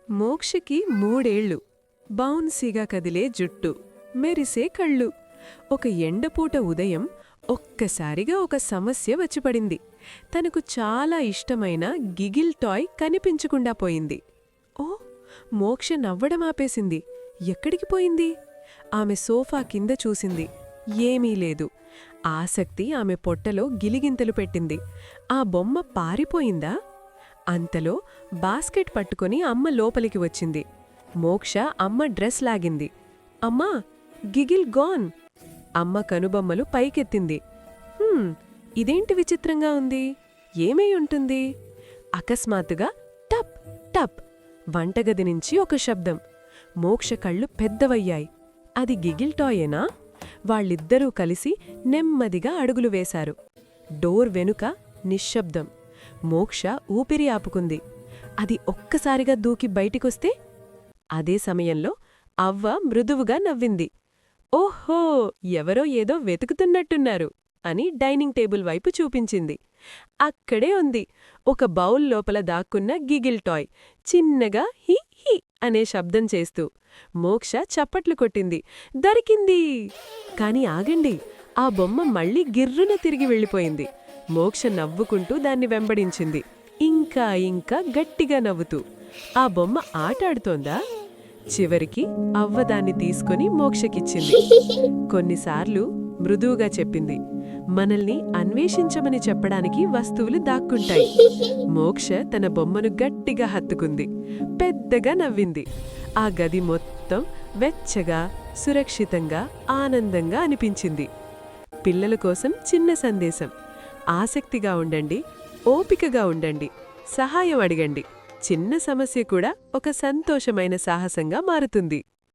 మోక్షకి 3 ఏళ్లు. బౌన్సీగా కదిలే జుట్టు, మెరిసే కళ్ళు. ఒక ఎండపూట ఉదయం ఒక్కసారిగా ఒక సమస్య వచ్చిపడింది. తనకు చాలా ఇష్టమైన గిగిల్ టాయ్ కనిపించకుండా పోయింది. ఓ! మోక్ష నవ్వడమాపేసింది. ఎక్కడికి పోయింది? ఆమె సోఫా కింద చూసింది. ఏమీ లేదు. ఆసక్తి ఆమె పొట్టలో గిలిగింతలు పెట్టింది. ఆ బొమ్మ పారిపోయిందా? అంతలో బాస్కెట్ పట్టుకొని అమ్మ లోపలికి వచ్చింది. మోక్ష అమ్మ డ్రెస్ లాగింది. అమ్మా, గిగిల్ గాన్! అమ్మ కనుబొమ్మలు పైకెత్తింది. ఇదేంటి విచిత్రంగా ఉంది? ఏమై ఉంటుంది? అకస్మాత్తుగా టప్ టప్ వంటగది నుంచి ఒక శబ్దం. మోక్ష కళ్ళు పెద్దవయ్యాయి. అది గిగిల్ టాయేనా? వాళ్ళిద్దరూ కలిసి నెమ్మదిగా అడుగులు వేశారు. డోర్ వెనుక నిశ్శబ్దం. మోక్ష ఊపిరి ఆపుకుంది. అది ఒక్కసారిగా దూకి బయటికొస్తే? అదే సమయంలో అవ్వ మృదువుగా నవ్వింది. ఓహో, ఎవరో ఏదో వెతుకుతున్నట్టున్నారు అని డైనింగ్ టేబుల్ వైపు చూపించింది. అక్కడే ఉంది ఒక బౌల్ లోపల దాక్కున్న గిగిల్ టాయ్, చిన్నగా హి హి అనే శబ్దం చేస్తూ. మోక్ష చప్పట్లు కొట్టింది. దొరికింది! కాని ఆగండి, ఆ బొమ్మ మళ్ళీ గిర్రున తిరిగి వెళ్ళిపోయింది. మోక్ష నవ్వుకుంటూ దాన్ని వెంబడించింది, ఇంకా ఇంకా గట్టిగా నవ్వుతూ. ఆ బొమ్మ ఆటాడుతోందా? చివరికి అవ్వ దాన్ని తీసుకుని మోక్షకిచ్చింది. కొన్నిసార్లు మృదువుగా చెప్పింది, మనల్ని అన్వేషించమని చెప్పడానికి వస్తువులు దాక్కుంటాయి. మోక్ష తన బొమ్మను గట్టిగా హత్తుకుంది. పెద్దగా నవ్వింది. ఆ గది మొత్తం వెచ్చగా, సురక్షితంగా, ఆనందంగా అనిపించింది. పిల్లల కోసం చిన్న సందేశం: ఆసక్తిగా ఉండండి, ఓపికగా ఉండండి, సహాయం అడగండి. చిన్న సమస్య కూడా ఒక సంతోషమైన సాహసంగా మారుతుంది.